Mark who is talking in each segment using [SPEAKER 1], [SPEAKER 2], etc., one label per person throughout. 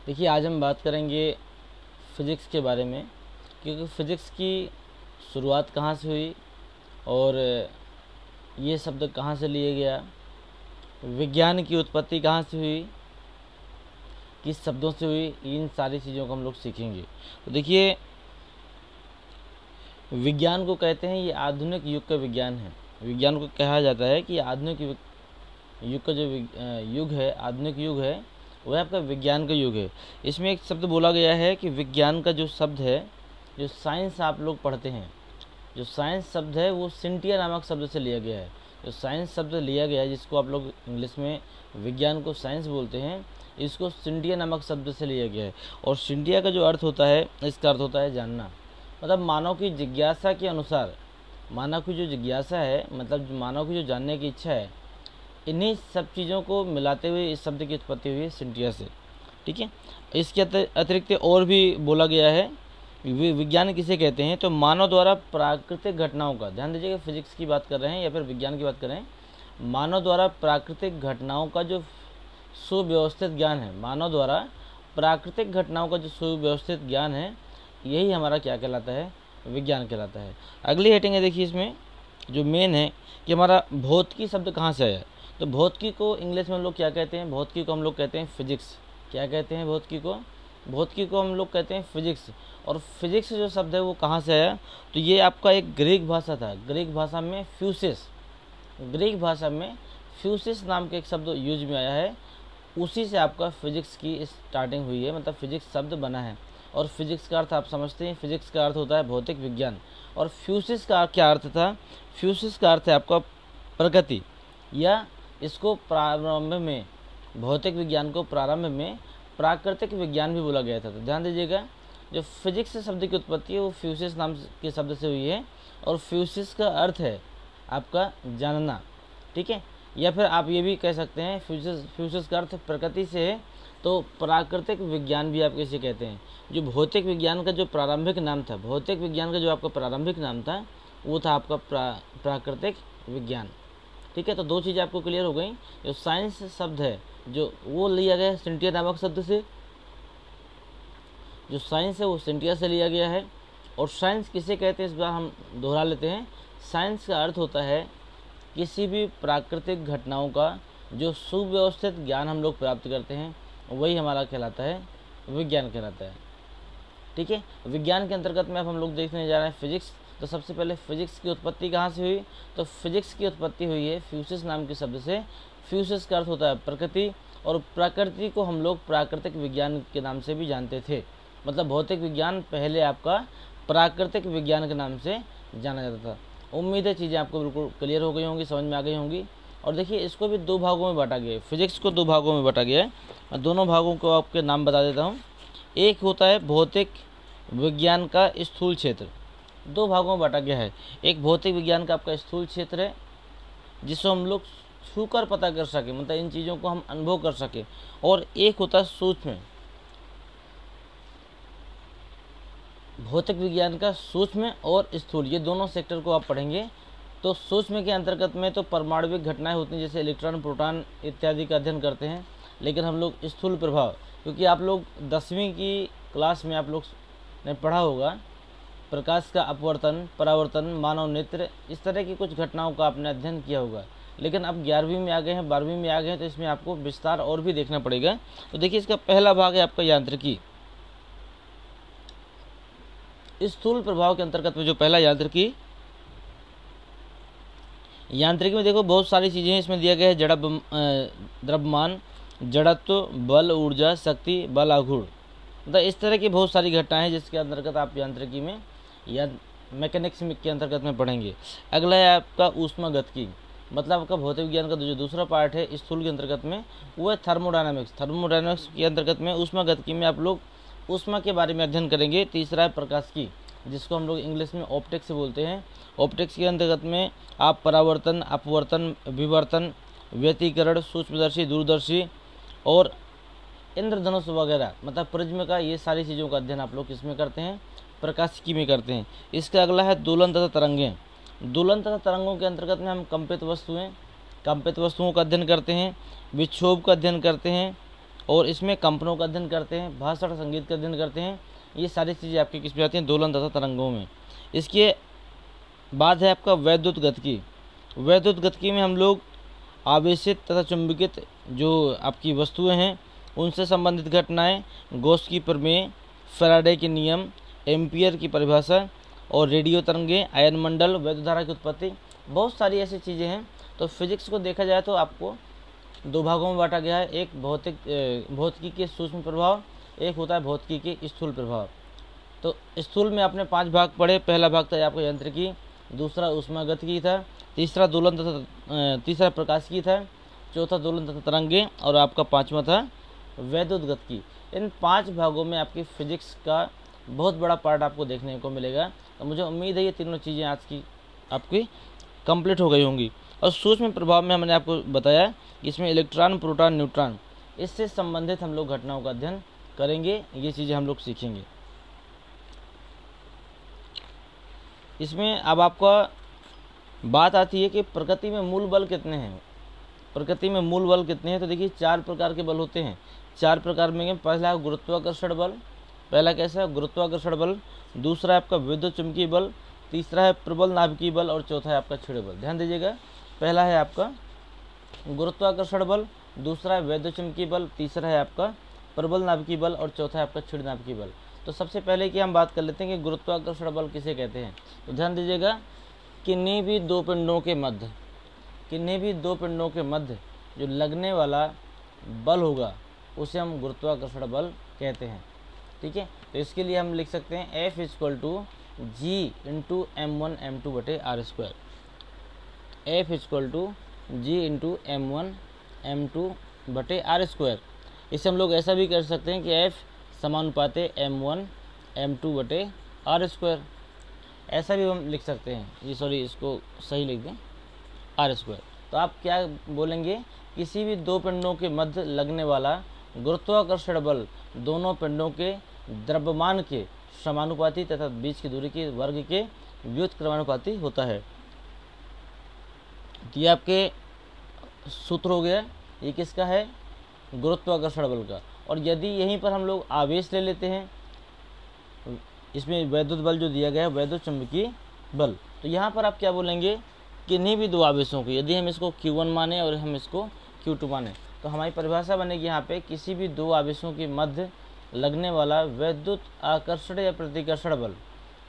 [SPEAKER 1] देखिए, आज हम बात करेंगे फ़िज़िक्स के बारे में, क्योंकि फ़िज़िक्स की शुरुआत कहाँ से हुई और ये शब्द कहाँ से लिया गया, विज्ञान की उत्पत्ति कहाँ से हुई, किस शब्दों से हुई, इन सारी चीज़ों को हम लोग सीखेंगे। तो देखिए, विज्ञान को कहते हैं ये आधुनिक युग का विज्ञान है। विज्ञान को कहा जाता है कि आधुनिक युग का जो युग है, आधुनिक युग है, वह आपका विज्ञान का युग है। इसमें एक शब्द बोला गया है कि विज्ञान का जो शब्द है, जो साइंस आप लोग पढ़ते हैं, जो साइंस शब्द है वो सिंटिया नामक शब्द से लिया गया है। जो साइंस शब्द लिया गया है, जिसको आप लोग इंग्लिश में विज्ञान को साइंस बोलते हैं, इसको सिंटिया नामक शब्द से लिया गया है। और सिंटिया का जो अर्थ होता है, इसका अर्थ होता है जानना। मतलब मानव की जिज्ञासा के अनुसार, मानव की जो जिज्ञासा है, मतलब मानव की जो जानने की इच्छा है, इन्हीं सब चीज़ों को मिलाते हुए इस शब्द की उत्पत्ति हुई है सिंटिया से। ठीक है। इसके अतिरिक्त और भी बोला गया है। विज्ञान किसे कहते हैं, तो मानव द्वारा प्राकृतिक घटनाओं का, ध्यान दीजिएगा, फिजिक्स की बात कर रहे हैं या फिर विज्ञान की बात कर रहे हैं, मानव द्वारा प्राकृतिक घटनाओं का जो सुव्यवस्थित ज्ञान है, मानव द्वारा प्राकृतिक घटनाओं का जो सुव्यवस्थित ज्ञान है, यही हमारा क्या कहलाता है, विज्ञान कहलाता है। अगली हेडिंग है, देखिए इसमें जो मेन है कि हमारा भौतिकी शब्द कहाँ से आया। तो भौतिकी को इंग्लिश में हम लोग क्या कहते हैं, भौतिकी को हम लोग कहते हैं फिजिक्स। क्या कहते हैं भौतिकी को, भौतिकी को हम लोग कहते हैं फिजिक्स। और फिजिक्स जो शब्द है वो कहाँ से आया, तो ये आपका एक ग्रीक भाषा था। ग्रीक भाषा में फ्यूसिस, ग्रीक भाषा में फ्यूसिस नाम के एक शब्द यूज में आया है, उसी से आपका फिजिक्स की स्टार्टिंग हुई है, मतलब फिजिक्स शब्द बना है। और फिजिक्स का अर्थ आप समझते हैं, फिजिक्स का अर्थ होता है भौतिक विज्ञान। और फ्यूसिस का क्या अर्थ था, फ्यूसिस का अर्थ है आपका प्रगति, या इसको प्रारंभ में, भौतिक विज्ञान को प्रारंभ में प्राकृतिक विज्ञान भी बोला गया था। तो ध्यान दीजिएगा, जो फिजिक्स शब्द की उत्पत्ति है वो फ्यूसिस नाम के शब्द से हुई है। और फ्यूसिस का अर्थ है आपका जानना। ठीक है। या फिर आप ये भी कह सकते हैं फ्यूसिस का अर्थ प्रकृति से है, तो प्राकृतिक विज्ञान भी आप इसे कहते हैं। जो भौतिक विज्ञान का जो प्रारंभिक नाम था, भौतिक विज्ञान का जो आपका प्रारंभिक नाम था, वो था आपका प्राकृतिक विज्ञान। ठीक है। तो दो चीज़ें आपको क्लियर हो गई। जो साइंस शब्द है जो वो लिया गया है सिंटिया नामक शब्द से, जो साइंस है वो सिंटिया से लिया गया है। और साइंस किसे कहते हैं, इस बार हम दोहरा लेते हैं। साइंस का अर्थ होता है किसी भी प्राकृतिक घटनाओं का जो सुव्यवस्थित ज्ञान हम लोग प्राप्त करते हैं, वही हमारा कहलाता है, विज्ञान कहलाता है। ठीक है। विज्ञान के अंतर्गत में अब हम लोग देखने जा रहे हैं फिजिक्स। तो सबसे पहले फिजिक्स की उत्पत्ति कहाँ से हुई, तो फिजिक्स की उत्पत्ति हुई है फ्यूसिस नाम के शब्द से। फ्यूसिस का अर्थ होता है प्रकृति, और प्रकृति को हम लोग प्राकृतिक विज्ञान के नाम से भी जानते थे। मतलब भौतिक विज्ञान पहले आपका प्राकृतिक विज्ञान के नाम से जाना जाता था। उम्मीद है चीज़ें आपको बिल्कुल क्लियर हो गई होंगी, समझ में आ गई होंगी। और देखिए, इसको भी दो भागों में बांटा गया है, फिजिक्स को दो भागों में बांटा गया है। मैं दोनों भागों को आपके नाम बता देता हूँ। एक होता है भौतिक विज्ञान का स्थूल क्षेत्र, दो भागों में बांटा गया है। एक भौतिक विज्ञान का आपका स्थूल क्षेत्र है, जिसको हम लोग छूकर पता कर सके, मतलब इन चीज़ों को हम अनुभव कर सके। और एक होता है सूक्ष्म, भौतिक विज्ञान का सूक्ष्म और स्थूल, ये दोनों सेक्टर को आप पढ़ेंगे। तो सूक्ष्म के अंतर्गत में तो परमाणुविक घटनाएं होती हैं, जैसे इलेक्ट्रॉन, प्रोटॉन इत्यादि का अध्ययन करते हैं। लेकिन हम लोग स्थूल प्रभाव, क्योंकि आप लोग 10वीं की क्लास में आप लोग ने पढ़ा होगा प्रकाश का अपवर्तन, परावर्तन, मानव नेत्र, इस तरह की कुछ घटनाओं का आपने अध्ययन किया होगा। लेकिन अब 11वीं में आ गए हैं, 12वीं में आ गए हैं, तो इसमें आपको विस्तार और भी देखना पड़ेगा। तो देखिए, इसका पहला भाग है आपका यांत्रिकी। स्थूल प्रभाव के अंतर्गत में जो पहला यांत्रिकी में देखो बहुत सारी चीज़ें हैं। इसमें दिया गया है द्रव्यमान, जड़त्व, बल, ऊर्जा, शक्ति, बल, आघूर्ण, मतलब इस तरह की बहुत सारी घटनाएं हैं जिसके अंतर्गत आप यांत्रिकी में या मैकेनिक्स के अंतर्गत में पढ़ेंगे। अगला है आपका ऊष्मागतिकी, मतलब आपका भौतिक विज्ञान का जो दूसरा पार्ट है स्थूल के अंतर्गत में, वो है थर्मोडायनामिक्स। थर्मोडायनामिक्स के अंतर्गत में ऊष्मागतिकी में आप लोग ऊष्मा के बारे में अध्ययन करेंगे। तीसरा है प्रकाशिकी, जिसको हम लोग इंग्लिश में ऑप्टिक्स वोलते हैं। ऑप्टिक्स के अंतर्गत में आप परावर्तन, अपवर्तन, विवर्तन, व्यतिकरण, सूक्ष्मदर्शी, दूरदर्शी और इंद्रधनुष वगैरह, मतलब प्रिज्म का, ये सारी चीज़ों का अध्ययन आप लोग किसमें करते हैं, प्रकाशिकी में करते हैं। इसका अगला है दोलन तथा तरंगें। दोलन तथा तरंगों के अंतर्गत में हम कंपित वस्तुओं का अध्ययन करते हैं, विक्षोभ का अध्ययन करते हैं, और इसमें कंपनों का अध्ययन करते हैं, भाषा और संगीत का अध्ययन करते हैं। ये सारी चीज़ें आपकी किस में आती हैं? दोलन तथा तरंगों में। इसके बाद है आपका वैद्युत गतिकी। वैद्युत गतिकी में हम लोग आवेशित तथा चुंबकित जो आपकी वस्तुएं हैं उनसे संबंधित घटनाएं, गॉस की प्रमेय, फैराडे के नियम, एम्पियर की परिभाषा और रेडियो तरंगें, आयन मंडल, वैद्युत धारा की उत्पत्ति, बहुत सारी ऐसी चीज़ें हैं। तो फिजिक्स को देखा जाए तो आपको दो भागों में बांटा गया है। एक भौतिकी के सूक्ष्म प्रभाव, एक होता है भौतिकी के स्थूल प्रभाव। तो स्थूल में आपने 5 भाग पढ़े। पहला भाग था आपको यांत्रिकी, दूसरा ऊष्मागतिकी था, तीसरा दोलन तथा तीसरा प्रकाशिकी था, चौथा दोलन तथा तरंगे और आपका 5वां था वैद्युत गतिकी। इन 5 भागों में आपकी फिजिक्स का बहुत बड़ा पार्ट आपको देखने को मिलेगा। तो मुझे उम्मीद है ये तीनों चीज़ें आज की आपकी कंप्लीट हो गई होंगी। और सूक्ष्म प्रभाव में मैंने आपको बताया कि इसमें इलेक्ट्रॉन, प्रोटॉन, न्यूट्रॉन, इससे संबंधित हम लोग घटनाओं का अध्ययन करेंगे। ये चीज़ें हम लोग सीखेंगे। इसमें अब आपका बात आती है कि प्रकृति में मूल बल कितने हैं। प्रकृति में मूल बल कितने हैं? तो देखिए 4 प्रकार के बल होते हैं। 4 प्रकार में पहला है गुरुत्वाकर्षण बल। पहला कैसा है? गुरुत्वाकर्षण बल। दूसरा है आपका विद्युत चुंबकीय बल, तीसरा है प्रबल नाभिकीय बल और चौथा है आपका छिड़ बल। ध्यान दीजिएगा, पहला है आपका गुरुत्वाकर्षण बल, दूसरा है विद्युत चुंबकीय बल, तीसरा है आपका प्रबल नाभिकीय बल और चौथा है आपका छिड़ नाभिकीय बल। तो सबसे पहले कि हम बात कर लेते हैं कि गुरुत्वाकर्षण बल किसे कहते हैं। तो ध्यान दीजिएगा, किन्हीं भी दो पिंडों के मध्य जो लगने वाला बल होगा उसे हम गुरुत्वाकर्षण बल कहते हैं। ठीक है, तो इसके लिए हम लिख सकते हैं F = G × m1 m2/r²। F = G × m1 m2/r²। इसे हम लोग ऐसा भी कर सकते हैं कि F समानुपाते m1 m2/r²। ऐसा भी हम लिख सकते हैं। ये सॉरी, इसको सही लिख दें r²। तो आप क्या बोलेंगे? किसी भी दो पिंडों के मध्य लगने वाला गुरुत्वाकर्षण बल दोनों पिंडों के द्रव्यमान के समानुपाती तथा बीच की दूरी के वर्ग के व्युत्क्रमानुपाती होता है। तो ये आपके सूत्र हो गया। ये किसका है? गुरुत्वाकर्षण बल का। और यदि यहीं पर हम लोग आवेश ले लेते हैं, इसमें वैद्युत बल जो दिया गया है वैद्युत चुंबकीय बल, तो यहाँ पर आप क्या बोलेंगे? किन्हीं भी दो आवेशों को, यदि हम इसको Q1 माने और हम इसको Q2 माने, तो हमारी परिभाषा बनेगी यहाँ पे किसी भी दो आवेशों के मध्य लगने वाला वैद्युत आकर्षण या प्रतिकर्षण बल।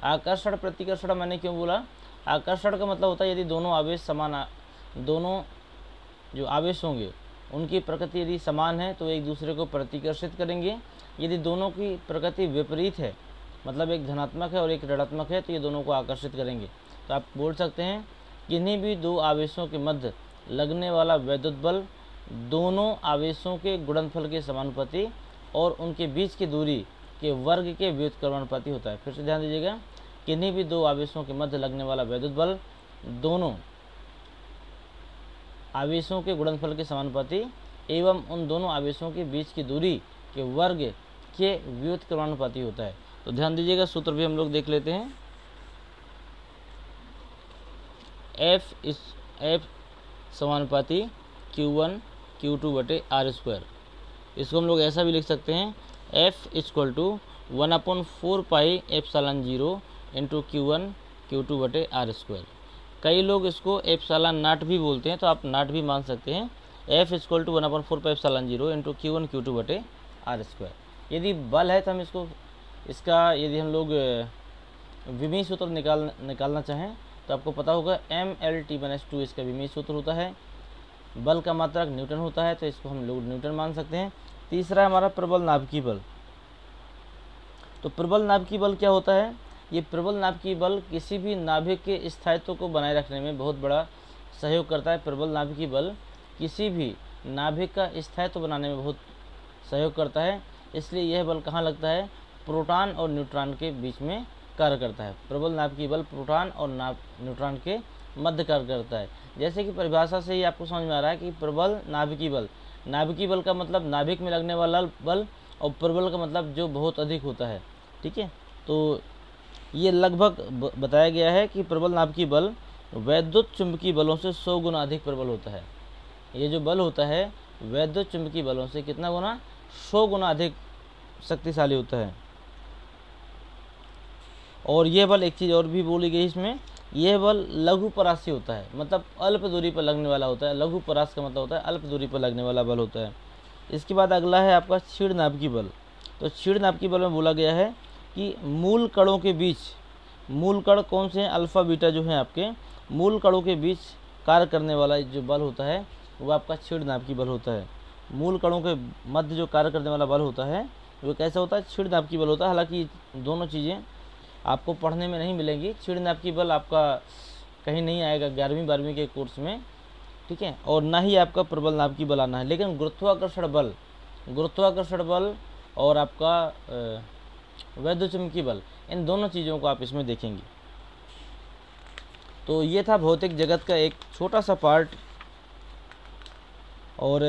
[SPEAKER 1] आकर्षण प्रतिकर्षण मैंने क्यों बोला? आकर्षण का मतलब होता है यदि दोनों आवेश समान, दोनों जो आवेश होंगे उनकी प्रकृति यदि समान है तो एक दूसरे को प्रतिकर्षित करेंगे। यदि दोनों की प्रकृति विपरीत है, मतलब एक धनात्मक है और एक ऋणात्मक है, तो ये दोनों को आकर्षित करेंगे। तो आप बोल सकते हैं किन्हीं भी दो आवेशों के मध्य लगने वाला वैद्युत बल दोनों आवेशों के गुणनफल के समानुपाती और उनके बीच की दूरी के वर्ग के व्युत्क्रमानुपाती होता है। फिर से ध्यान दीजिएगा, किन्हीं भी दो आवेशों के मध्य लगने वाला वैद्युत बल दोनों आवेशों के गुणनफल के समानुपाती एवं उन दोनों आवेशों के बीच की दूरी के वर्ग के व्युत्क्रमानुपाती होता है। तो ध्यान दीजिएगा, सूत्र भी हम लोग देख लेते हैं। F समानुपाती Q1 Q2/r²। इसको हम लोग ऐसा भी लिख सकते हैं F = 1/4 पाई ε0 × Q1 Q2/r²। कई लोग इसको ε0 भी बोलते हैं, तो आप नॉट भी मान सकते हैं। F = 1/4 पाई ε0 × Q1 Q2/r²। यदि बल है तो हम इसका यदि हम लोग विमीय सूत्र निकालना चाहें तो आपको पता होगा mLt/2 इसका विमीय सूत्र होता है। बल का मात्रक न्यूटन होता है, तो इसको हम लोग न्यूटन मान सकते हैं। तीसरा है हमारा प्रबल नाभिकीय बल। तो प्रबल नाभिकीय बल क्या होता है? ये प्रबल नाभिकीय बल किसी भी नाभिक के स्थायित्व को बनाए रखने में बहुत बड़ा सहयोग करता है। प्रबल नाभिकीय बल किसी भी नाभिक का स्थायित्व बनाने में बहुत सहयोग करता है। इसलिए यह बल कहाँ लगता है? प्रोटॉन और न्यूट्रॉन के बीच में कार्य करता है। प्रबल नाभिकीय बल प्रोटॉन और न्यूट्रॉन के मध्य कार्य करता है। जैसे कि परिभाषा से ही आपको समझ में आ रहा है कि प्रबल नाभिकीय बल का मतलब नाभिक में लगने वाला बल और प्रबल का मतलब जो बहुत अधिक होता है। ठीक है, तो ये लगभग बताया गया है कि प्रबल नाभिकीय बल वैद्युत चुंबकीय बलों से 100 गुना अधिक प्रबल होता है। ये जो बल होता है वैद्युत चुंबकीय बलों से कितना गुना? 100 गुना अधिक शक्तिशाली होता है। और यह बल, एक चीज़ और भी बोली गई इसमें, यह बल लघु परासी होता है, मतलब अल्प दूरी पर लगने वाला होता है। लघु परास का मतलब होता है अल्प दूरी पर लगने वाला बल होता है। इसके बाद अगला है आपका क्षीण नाभिकीय बल। तो क्षीण नाभिकीय बल में बोला गया है कि मूल कणों के बीच, मूल कण कौन से हैं, अल्फा बीटा जो है आपके मूल कणों के बीच कार्य करने वाला जो बल होता है वो आपका क्षीण नाभिकीय बल होता है। मूल कणों के मध्य जो कार्य करने वाला बल होता है वो कैसा होता है, क्षीण नाभिकीय बल होता है। हालांकि दोनों चीज़ें आपको पढ़ने में नहीं मिलेंगी। क्षीण नाभिकीय बल आपका कहीं नहीं आएगा 11वीं 12वीं के कोर्स में, ठीक है, और ना ही आपका प्रबल नाभिकीय बल आना है। लेकिन गुरुत्वाकर्षण बल और आपका वैद्युतचुम्बकीय बल, इन दोनों चीज़ों को आप इसमें देखेंगे। तो ये था भौतिक जगत का एक छोटा सा पार्ट और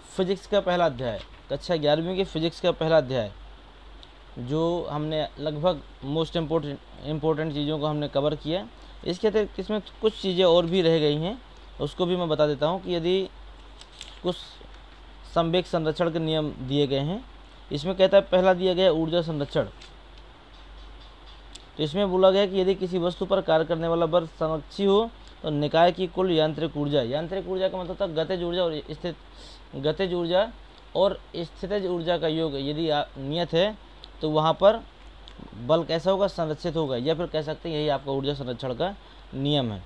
[SPEAKER 1] फिजिक्स का पहला अध्याय, कक्षा 11वीं के फिजिक्स का पहला अध्याय, जो हमने लगभग मोस्ट इम्पोर्टेंट चीज़ों को हमने कवर किया। इसके अतिरिक्त इसमें कुछ चीज़ें और भी रह गई हैं, उसको भी मैं बता देता हूँ कि यदि कुछ संवेग संरक्षण के नियम दिए गए हैं। इसमें कहता है, पहला दिया गया ऊर्जा संरक्षण। तो इसमें बोला गया कि यदि किसी वस्तु पर कार्य करने वाला बल संरक्षी हो तो निकाय की कुल यांत्रिक ऊर्जा का मतलब था गतिज ऊर्जा और स्थितिज ऊर्जा का योग यदि नियत है तो वहाँ पर बल कैसा होगा, संरक्षित होगा, या फिर कह सकते हैं यही आपका ऊर्जा संरक्षण का नियम है।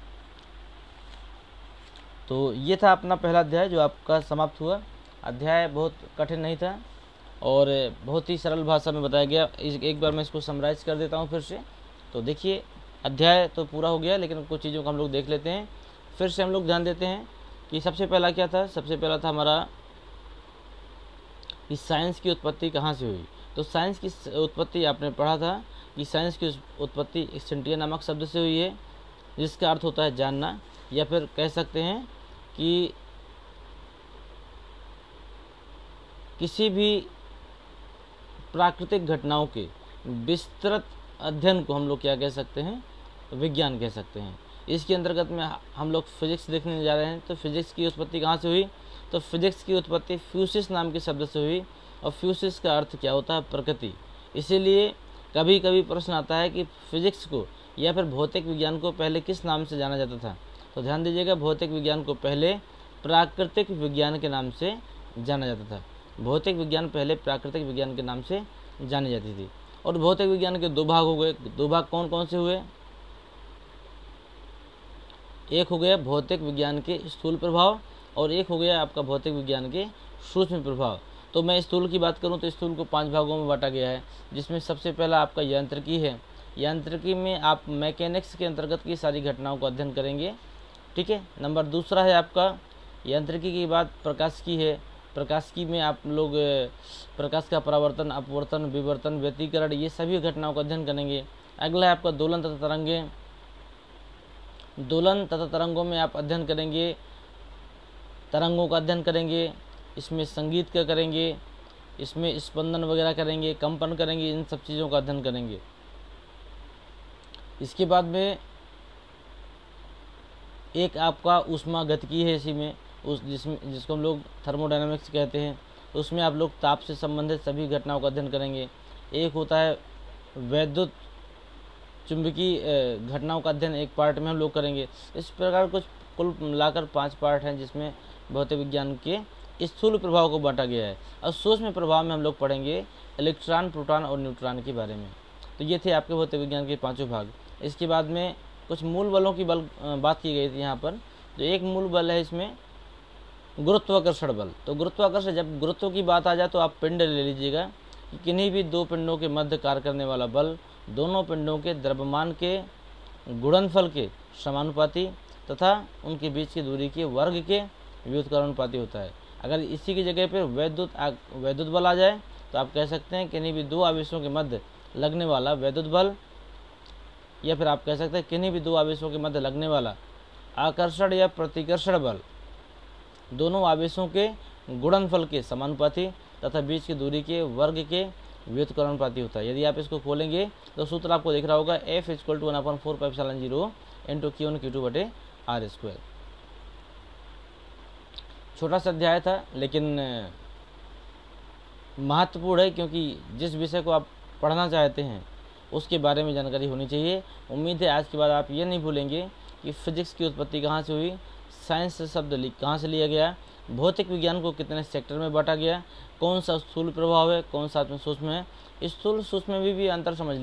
[SPEAKER 1] तो ये था अपना पहला अध्याय जो आपका समाप्त हुआ। अध्याय बहुत कठिन नहीं था और बहुत ही सरल भाषा में बताया गया। एक बार मैं इसको समराइज कर देता हूँ फिर से। तो देखिए, अध्याय तो पूरा हो गया, लेकिन कुछ चीज़ों को हम लोग देख लेते हैं। फिर से हम लोग ध्यान देते हैं कि सबसे पहला क्या था। सबसे पहला था हमारा कि साइंस की उत्पत्ति कहाँ से हुई। तो साइंस की उत्पत्ति आपने पढ़ा था कि साइंस की उत्पत्ति एक्सेंटिया नामक शब्द से हुई है, जिसका अर्थ होता है जानना, या फिर कह सकते हैं कि किसी भी प्राकृतिक घटनाओं के विस्तृत अध्ययन को हम लोग क्या कह सकते हैं, विज्ञान कह सकते हैं। इसके अंतर्गत में हम लोग फिजिक्स देखने जा रहे हैं। तो फिजिक्स की उत्पत्ति कहाँ से हुई, तो फिजिक्स की उत्पत्ति फ्यूसिस नाम के शब्द से हुई, और फ्यूसिस का अर्थ क्या होता है, प्रकृति। इसीलिए कभी कभी प्रश्न आता है कि फिजिक्स को या फिर भौतिक विज्ञान को पहले किस नाम से जाना जाता था। तो ध्यान दीजिएगा, भौतिक विज्ञान को पहले प्राकृतिक विज्ञान के नाम से जाना जाता था। भौतिक विज्ञान पहले प्राकृतिक विज्ञान के नाम से जानी जाती थी। और भौतिक विज्ञान के दो भाग हो गए। दो भाग कौन कौन से हुए, एक हो गया भौतिक विज्ञान के स्थूल प्रभाव और एक हो गया आपका भौतिक विज्ञान के सूक्ष्म प्रभाव। तो मैं स्थूल की बात करूं तो स्थूल को 5 भागों में बांटा गया है, जिसमें सबसे पहला आपका यांत्रिकी है। यांत्रिकी में आप मैकेनिक्स के अंतर्गत की सारी घटनाओं का अध्ययन करेंगे, ठीक है। नंबर दूसरा है आपका यांत्रिकी की बात प्रकाशिकी है। प्रकाशिकी में आप लोग प्रकाश का परावर्तन, अपवर्तन, विवर्तन, व्यतिकरण, ये सभी घटनाओं का अध्ययन करेंगे। अगला है आपका दोलन तथा तरंगे। दोलन तथा तरंगों में आप अध्ययन करेंगे, तरंगों का अध्ययन करेंगे, इसमें संगीत का करेंगे, इसमें स्पंदन वगैरह करेंगे, कंपन करेंगे, इन सब चीज़ों का अध्ययन करेंगे। इसके बाद में एक आपका ऊष्मागतिकी है, इसी में जिसको हम लोग थर्मोडायनामिक्स कहते हैं। उसमें आप लोग ताप से संबंधित सभी घटनाओं का अध्ययन करेंगे। एक होता है वैद्युत चुंबकीय घटनाओं का अध्ययन, एक पार्ट में हम लोग करेंगे। इस प्रकार कुछ कुल मिलाकर 5 पार्ट हैं जिसमें भौतिक विज्ञान के स्थूल प्रभाव को बांटा गया है। और सूक्ष्म प्रभाव में हम लोग पढ़ेंगे इलेक्ट्रॉन, प्रोटॉन और न्यूट्रॉन के बारे में। तो ये थे आपके भौतिक विज्ञान के 5 भाग। इसके बाद में कुछ मूल बलों की बात की गई थी यहाँ पर। तो एक मूल बल है इसमें गुरुत्वाकर्षण बल। तो गुरुत्वाकर्षण, जब गुरुत्व की बात आ जाए तो आप पिंड ले लीजिएगा कि किन्हीं भी दो पिंडों के मध्य कार्य करने वाला बल दोनों पिंडों के द्रव्यमान के गुणनफल के समानुपाती तथा उनके बीच की दूरी के वर्ग के व्युत्क्रमानुपाती होता है। अगर इसी की जगह पर वैद्युत बल आ जाए तो आप कह सकते हैं किन्हीं भी दो आवेशों के मध्य लगने वाला वैद्युत बल, या फिर आप कह सकते हैं किन्हीं भी दो आवेशों के मध्य लगने वाला आकर्षण या प्रतिकर्षण बल दोनों आवेशों के गुणनफल के समानुपाती तथा बीच की दूरी के वर्ग के व्युत्क्रमानुपाती होता है। यदि आप इसको खोलेंगे तो सूत्र आपको दिख रहा होगा, F = 1/4πε0 × Q1 Q2/r²। छोटा सा अध्याय था, लेकिन महत्वपूर्ण है, क्योंकि जिस विषय को आप पढ़ना चाहते हैं उसके बारे में जानकारी होनी चाहिए। उम्मीद है आज के बाद आप ये नहीं भूलेंगे कि फिजिक्स की उत्पत्ति कहाँ से हुई, साइंस से शब्द कहाँ से लिया गया, भौतिक विज्ञान को कितने सेक्टर में बांटा गया, कौन सा स्थूल प्रभाव है, कौन सा सूक्ष्म है। स्थूल सूक्ष्म में भी अंतर समझ